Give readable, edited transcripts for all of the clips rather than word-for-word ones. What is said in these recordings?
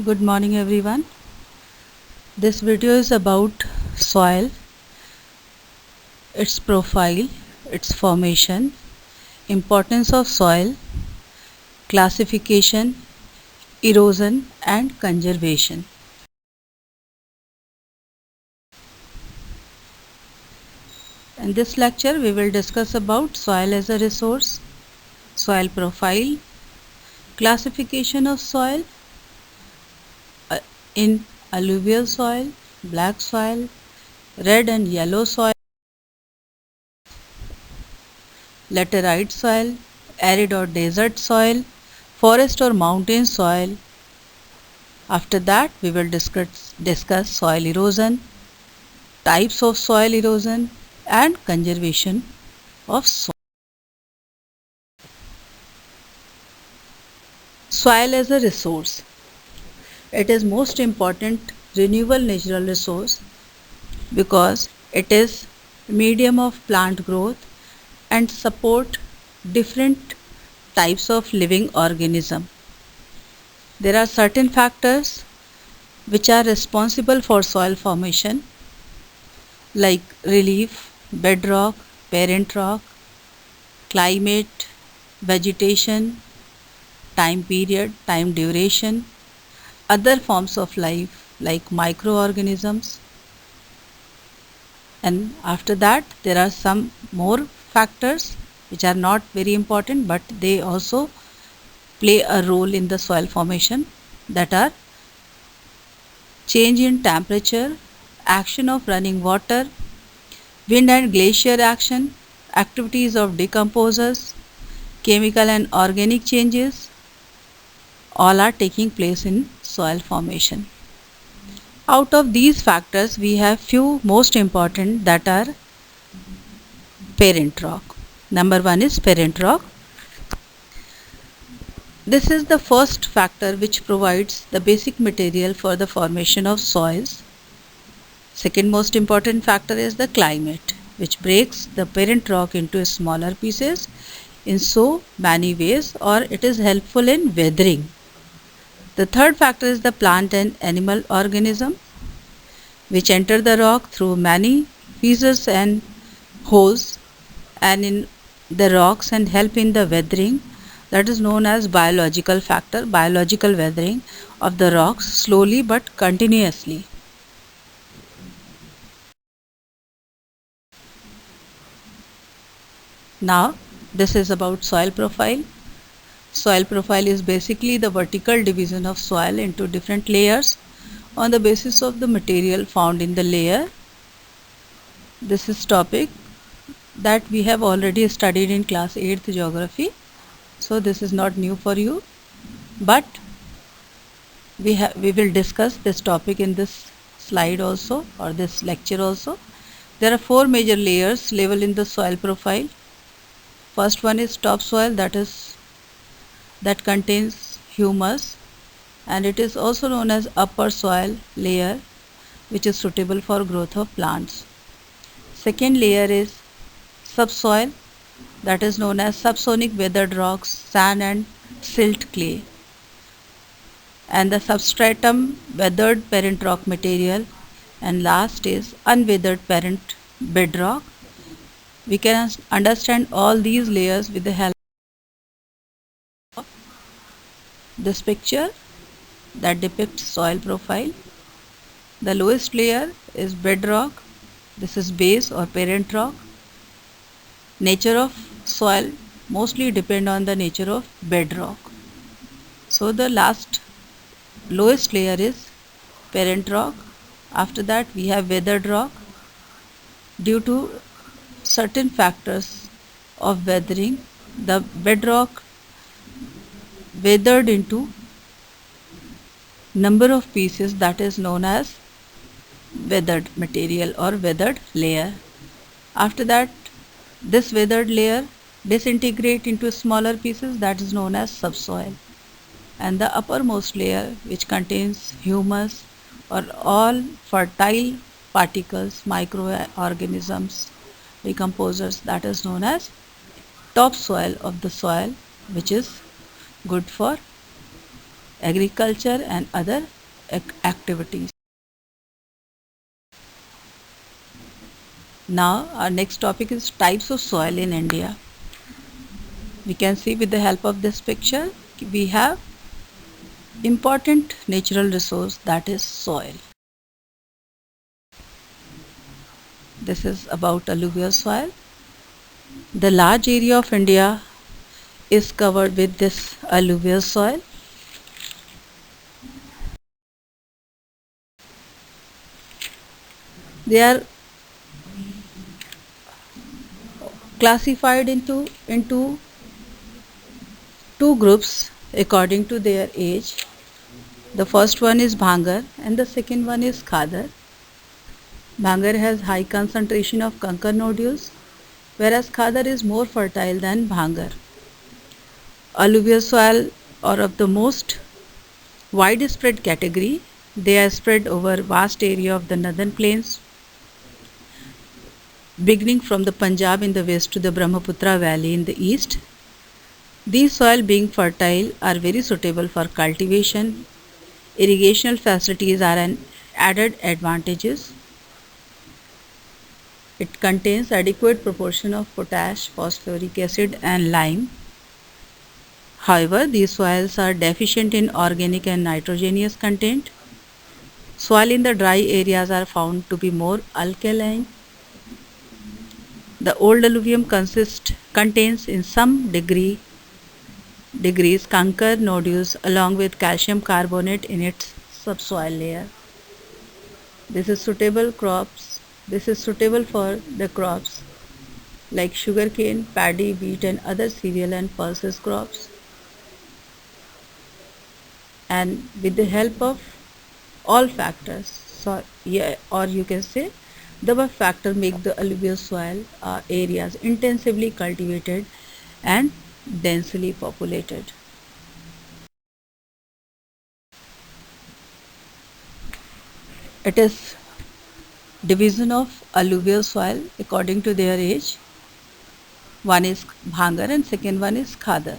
Good morning everyone. This video is about soil, its profile, its formation, importance of soil, classification, erosion and conservation. In this lecture we will discuss about soil as a resource, soil profile, classification of soil uh, in alluvial soil, black soil, red and yellow soil, laterite soil, arid or desert soil, forest or mountain soil. After that, we will discuss soil erosion, types of soil erosion, and conservation of soil. Soil as a resource. It is most important renewable natural resource because it is medium of plant growth and support different types of living organism. There are certain factors which are responsible for soil formation like relief, bedrock, parent rock, climate, vegetation, time period, time duration, other forms of life like microorganisms, and after that there are some more factors which are not very important but they also play a role in the soil formation, that are change in temperature, action of running water, wind and glacier action, activities of decomposers, chemical and organic changes, all are taking place in soil formation. Out of these factors, we have few most important, that are parent rock. Number one is parent rock. This is the first factor which provides the basic material for the formation of soils. Second most important factor is the climate, which breaks the parent rock into smaller pieces in so many ways, or it is helpful in weathering. The third factor is the plant and animal organism, which enter the rock through many fissures and holes and in the rocks and help in the weathering. That is known as biological factor, biological weathering of the rocks slowly but continuously. Now, this is about soil profile. Soil profile is basically the vertical division of soil into different layers on the basis of the material found in the layer. This is topic that we have already studied in class 8th geography, so this is not new for you, but we will discuss this topic in this slide also, or this lecture also. There are four major layers level in the soil profile. First one is topsoil, that contains humus, and it is also known as upper soil layer, which is suitable for growth of plants. Second layer is subsoil, that is known as subsonic weathered rocks, sand and silt clay, and the substratum weathered parent rock material, and last is unweathered parent bedrock. We can understand all these layers with the help of this picture that depicts soil profile. The lowest layer is bedrock. This is base or parent rock. Nature of soil mostly depend on the nature of bedrock. So the lowest layer is parent rock. After that we have weathered rock. Due to certain factors of weathering, the bedrock weathered into number of pieces, that is known as weathered material or weathered layer. After that, this weathered layer disintegrate into smaller pieces, that is known as subsoil, and the uppermost layer, which contains humus or all fertile particles, microorganisms, decomposers, that is known as topsoil of the soil, which is good for agriculture and other activities. Now our next topic is types of soil in India. We can see with the help of this picture we have important natural resource, that is soil. This is about alluvial soil. The large area of India is covered with this alluvial soil. They are classified into two groups according to their age. The first one is Bhangar and the second one is Khadar. Bhangar has high concentration of kankar nodules, whereas Khadar is more fertile than Bhangar. Alluvial soil are of the most widespread category. They are spread over vast area of the northern plains, beginning from the Punjab in the west to the Brahmaputra valley in the east. These soil being fertile are very suitable for cultivation. Irrigational facilities are an added advantages. It contains adequate proportion of potash, phosphoric acid and lime. However, these soils are deficient in organic and nitrogenous content. Soil in the dry areas are found to be more alkaline. The old alluvium contains in some degrees kankar nodules along with calcium carbonate in its subsoil layer. This is suitable for the crops like sugarcane, paddy, wheat and other cereal and pulses crops. And with the help of all factors, or you can say the above factor make the alluvial soil areas intensively cultivated and densely populated. It is division of alluvial soil according to their age. One is Bhangar and second one is Khadar.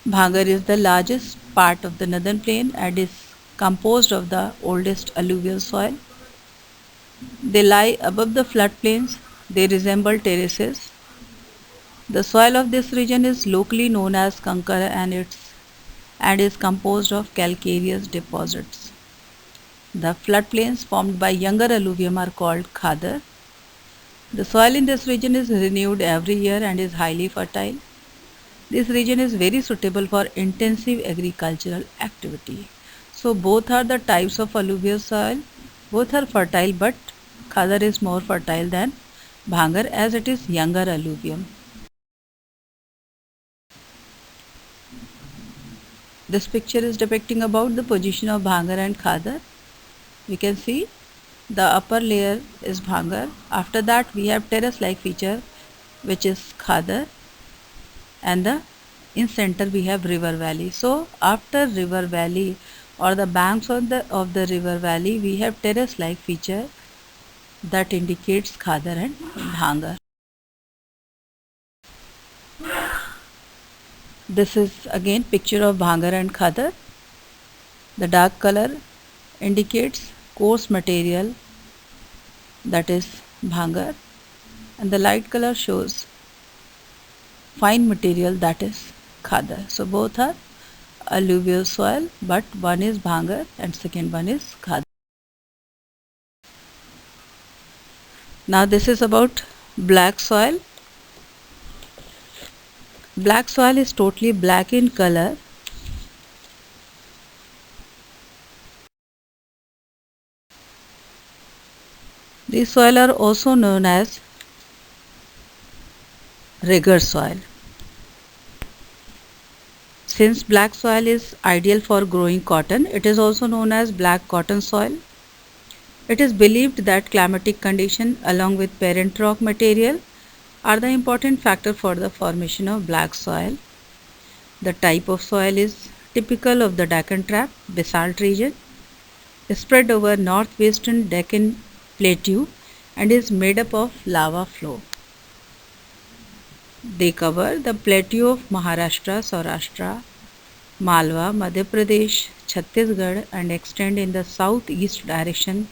Bhangar is the largest part of the northern plain and is composed of the oldest alluvial soil. They lie above the floodplains. They resemble terraces. The soil of this region is locally known as kankar and is composed of calcareous deposits. The floodplains formed by younger alluvium are called Khadar. The soil in this region is renewed every year and is highly fertile. This region is very suitable for intensive agricultural activity. So both are the types of alluvial soil. Both are fertile, but Khadar is more fertile than Bhangar as it is younger alluvium. This picture is depicting about the position of Bhangar and Khadar. We can see the upper layer is Bhangar. After that we have terrace-like feature which is Khadar, and in center we have river valley. So after river valley or the banks of the river valley we have terrace-like feature that indicates Khadar and Bhangar. This is again picture of Bhangar and Khadar. The dark color indicates coarse material, that is Bhangar, and the light color shows fine material, that is Khadar. So both are alluvial soil, but one is Bhangar and second one is Khadar. Now this is about black soil. Black soil is totally black in color. These soil are also known as rigor soil. Since black soil is ideal for growing cotton, it is also known as black cotton soil. It is believed that climatic condition along with parent rock material are the important factor for the formation of black soil. The type of soil is typical of the Deccan Trap basalt region, spread over northwestern Deccan plateau and is made up of lava flow. They cover the plateau of Maharashtra, Saurashtra, Malwa, Madhya Pradesh, Chhattisgarh and extend in the southeast direction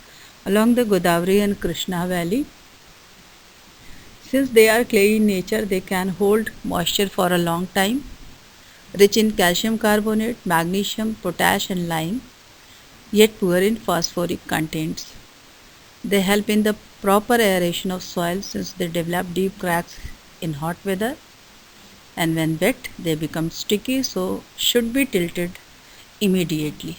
along the Godavari and Krishna valley. Since they are clay in nature, they can hold moisture for a long time. Rich in calcium carbonate, magnesium, potash and lime, yet poor in phosphoric contents. They help in the proper aeration of soil since they develop deep cracks in hot weather, and when wet they become sticky, so should be tilted immediately.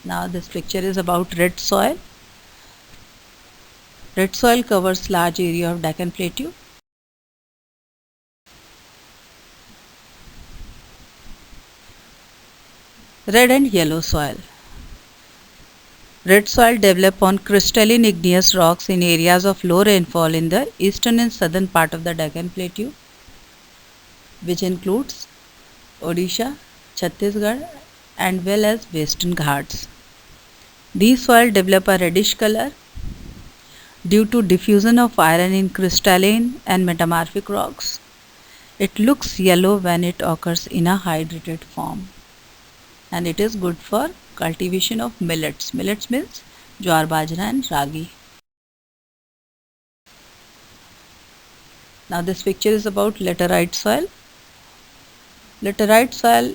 Now this picture is about red soil. Red soil covers large area of Deccan Plateau. Red and yellow soil. Red soil develop on crystalline igneous rocks in areas of low rainfall in the eastern and southern part of the Deccan Plateau, which includes Odisha, Chhattisgarh and well as Western Ghats. These soil develop a reddish color due to diffusion of iron in crystalline and metamorphic rocks. It looks yellow when it occurs in a hydrated form, and it is good for cultivation of millets. Millets means jowar, bajra and ragi. Now this picture is about laterite soil. Laterite soil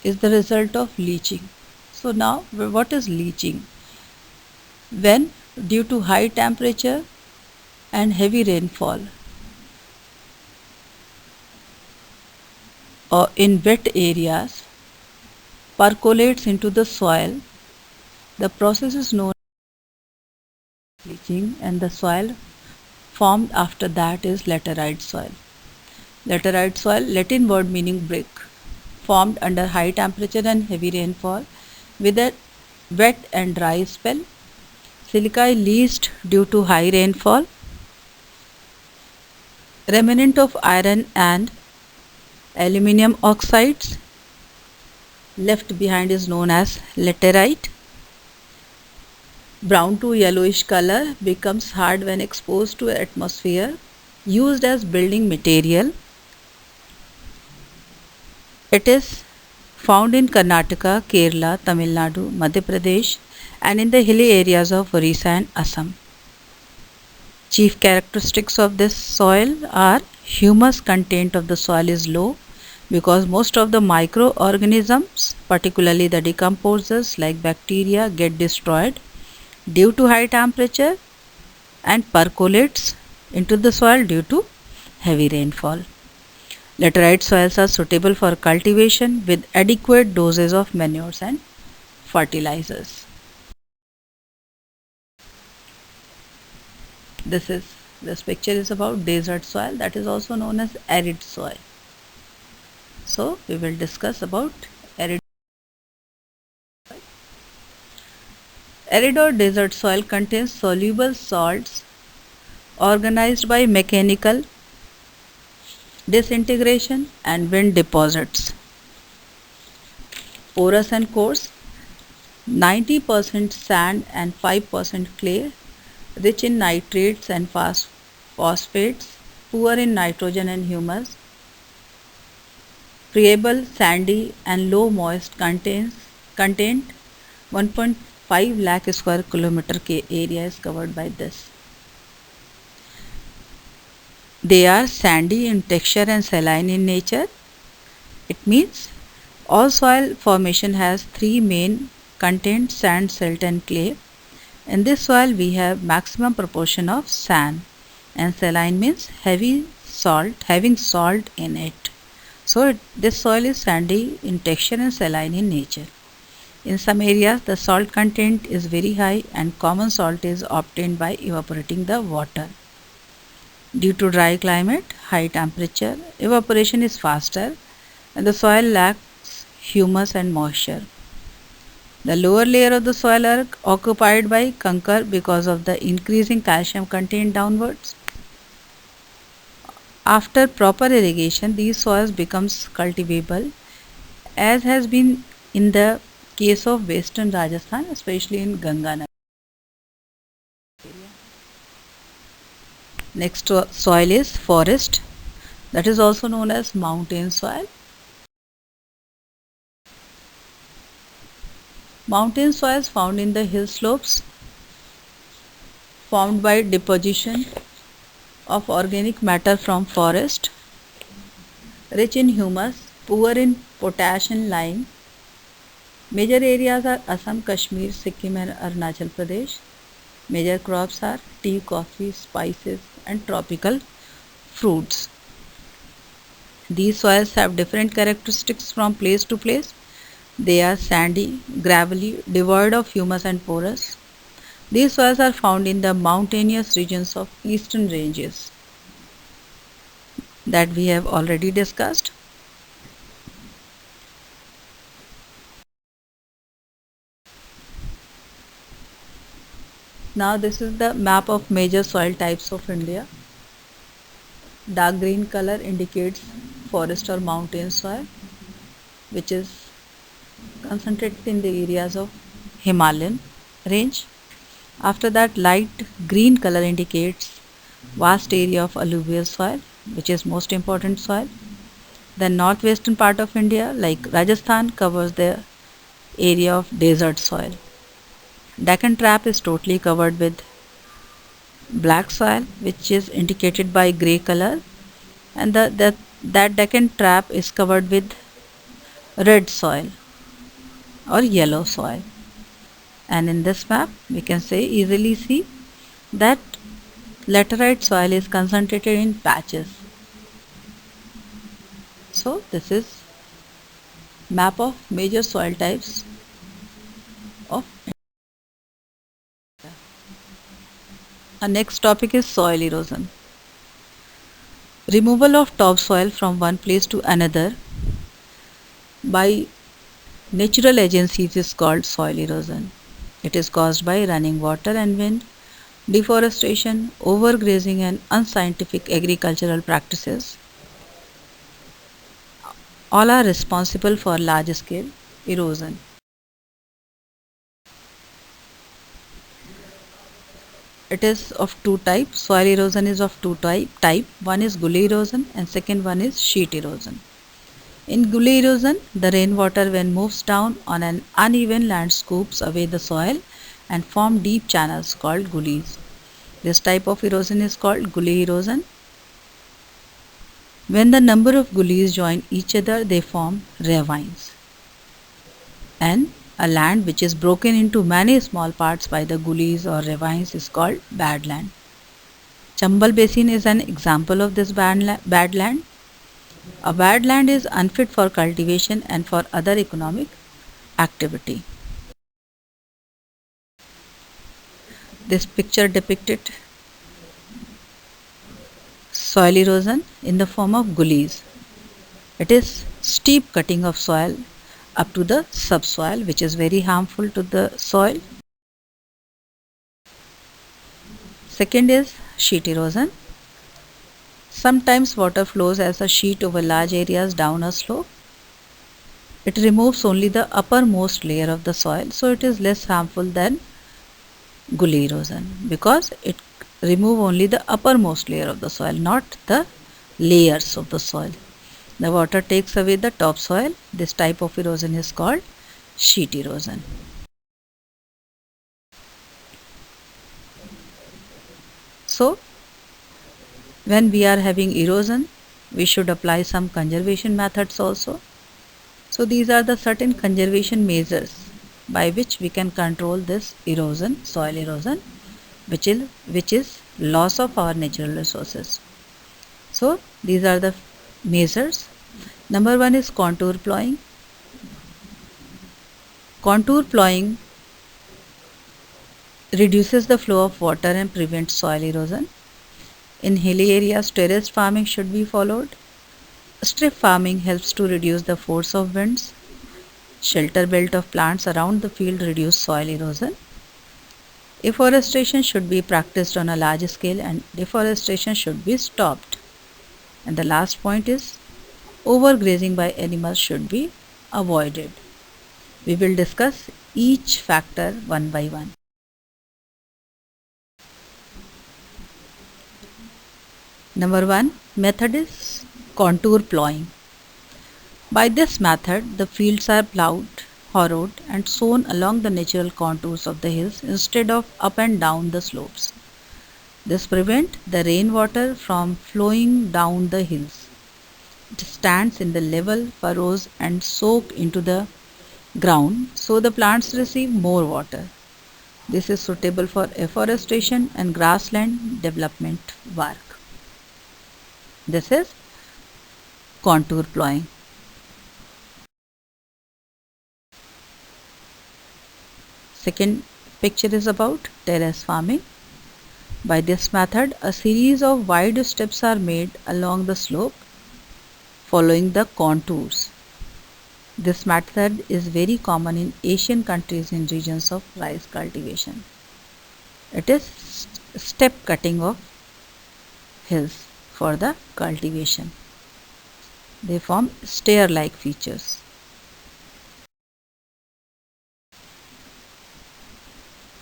is the result of leaching. So now what is leaching? When due to high temperature and heavy rainfall or in wet areas percolates into the soil, the process is known as leaching, and the soil formed after that is laterite soil. Laterite soil, Latin word meaning brick, formed under high temperature and heavy rainfall with a wet and dry spell. Silica leached due to high rainfall. Remnant of iron and aluminium oxides left behind is known as laterite. Brown to yellowish color, becomes hard when exposed to atmosphere. Used as building material. It is found in Karnataka, Kerala, Tamil Nadu, Madhya Pradesh and in the hilly areas of Orissa and Assam. Chief characteristics of this soil are humus content of the soil is low because most of the microorganisms, particularly the decomposers like bacteria, get destroyed due to high temperature and percolates into the soil due to heavy rainfall. Laterite soils are suitable for cultivation with adequate doses of manures and fertilizers. This picture is about desert soil, that is also known as arid soil. So we will discuss about arid. Arid or desert soil contains soluble salts organized by mechanical disintegration and wind deposits. Porous and coarse, 90% sand and 5% clay, rich in nitrates and phosphates, poor in nitrogen and humus, friable, sandy and low moist content, 1.5 lakh square kilometer area is covered by this. They are sandy in texture and saline in nature. It means all soil formation has three main contents: sand, silt and clay. In this soil we have maximum proportion of sand, and saline means having salt in it. So this soil is sandy in texture and saline in nature. In some areas the salt content is very high and common salt is obtained by evaporating the water. Due to dry climate, high temperature, evaporation is faster and the soil lacks humus and moisture. The lower layer of the soil are occupied by conker because of the increasing calcium content downwards. After proper irrigation, these soils becomes cultivable, as has been in the case of western Rajasthan, especially in Ganganagar. Next soil is forest. that is also known as mountain soil. Mountain soils found in the hill slopes formed by deposition of organic matter from forest, rich in humus, poor in potash and lime. Major areas are Assam, Kashmir, Sikkim and Arunachal Pradesh. Major crops are tea, coffee, spices and tropical fruits. These soils have different characteristics from place to place. They are sandy, gravelly, devoid of humus and porous. These soils are found in the mountainous regions of eastern ranges that we have already discussed. Now this is the map of major soil types of India. Dark green color indicates forest or mountain soil, which is concentrated in the areas of Himalayan range. After that, light green color indicates vast area of alluvial soil, which is most important soil. The northwestern part of India, like Rajasthan, covers the area of desert soil. Deccan Trap is totally covered with black soil, which is indicated by grey color, and that Deccan Trap is covered with red soil or yellow soil. And in this map, we can easily see that laterite soil is concentrated in patches. So this is map of major soil types of India. Our next topic is soil erosion. Removal of topsoil from one place to another by natural agencies is called soil erosion. It is caused by running water and wind, deforestation, overgrazing and unscientific agricultural practices. All are responsible for large scale erosion. It is of two types. Soil erosion is of two type. One is gully erosion and second one is sheet erosion. In gully erosion, the rainwater when moves down on an uneven land scoops away the soil and form deep channels called gullies. This type of erosion is called gully erosion. When the number of gullies join each other, they form ravines. And a land which is broken into many small parts by the gullies or ravines is called badland. Chambal Basin is an example of this badland. A badland is unfit for cultivation and for other economic activity. This picture depicted soil erosion in the form of gullies. It is steep cutting of soil up to the subsoil, which is very harmful to the soil. Second is sheet erosion. Sometimes water flows as a sheet over large areas down a slope. It removes only the uppermost layer of the soil, so it is less harmful than gully erosion because it removes only the uppermost layer of the soil, not the layers of the soil. The water takes away the topsoil. This type of erosion is called sheet erosion. So, when we are having erosion, we should apply some conservation methods also. So, these are the certain conservation measures by which we can control this erosion, soil erosion, which is loss of our natural resources. So, these are the measures. Number one is contour plowing. Contour plowing reduces the flow of water and prevents soil erosion. In hilly areas, terraced farming should be followed. Strip farming helps to reduce the force of winds. Shelter belt of plants around the field reduce soil erosion. Afforestation should be practiced on a large scale and deforestation should be stopped. And the last point is overgrazing by animals should be avoided. We will discuss each factor one by one. Number one method is Contour plowing. By this method, the fields are plowed, harrowed, and sown along the natural contours of the hills instead of up and down the slopes. This prevents the rainwater from flowing down the hills. It stands in the level furrows and soak into the ground so the plants receive more water. This is suitable for afforestation and grassland development work. This is contour plowing. Second picture is about terrace farming. By this method, a series of wide steps are made along the slope following the contours. This method is very common in Asian countries in regions of rice cultivation. It is step cutting of hills for the cultivation. They form stair-like features.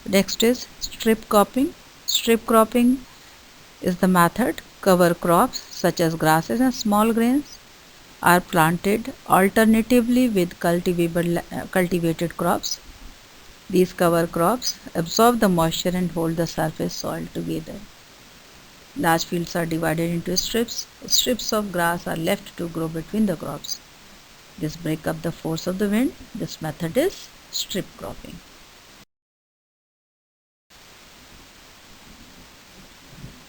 Next is strip cropping. Strip cropping is the method. Cover crops such as grasses and small grains are planted alternatively with cultivated crops. These cover crops absorb the moisture and hold the surface soil together. Large fields are divided into strips. Strips of grass are left to grow between the crops. This breaks up the force of the wind. This method is strip cropping.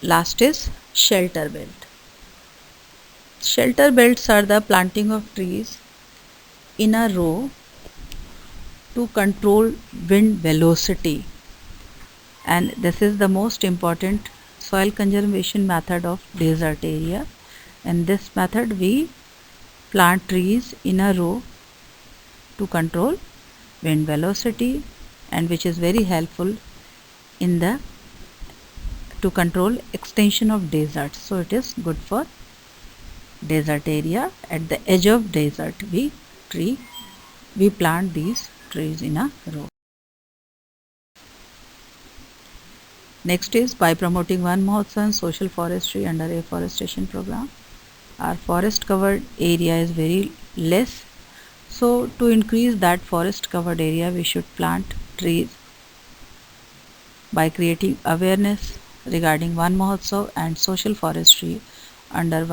Last is shelter belt. Shelter belts are the planting of trees in a row to control wind velocity, and this is the most important soil conservation method of desert area. In this method we plant trees in a row to control wind velocity, and which is very helpful in the to control extension of deserts. So it is good for desert area. At the edge of desert we plant these trees in a row. Next is by promoting Van Mahotsav and social forestry under afforestation program. Our forest covered area is very less, so to increase that forest covered area we should plant trees. By creating awareness regarding Van Mahotsav and social forestry under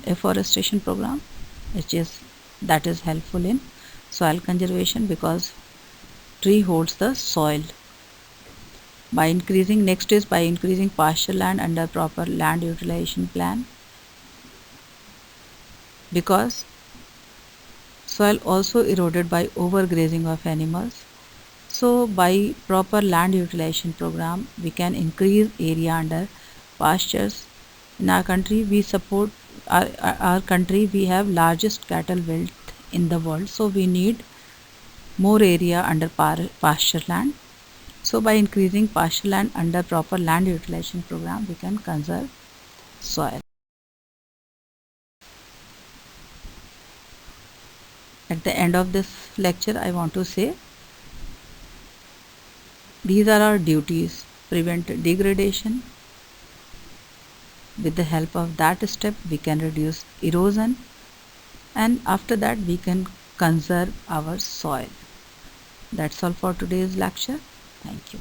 afforestation program, that is helpful in soil conservation because tree holds the soil. Next is by increasing pasture land under proper land utilization plan, because soil also eroded by overgrazing of animals. So by proper land utilization program we can increase area under pastures. In our country we have largest cattle wealth in the world, so we need more area under pasture land. So by increasing pasture land under proper land utilization program we can conserve soil. At the end of this lecture I want to say these are our duties: prevent degradation. With the help of that step we can reduce erosion, and after that we can conserve our soil. That's all for today's lecture. Thank you.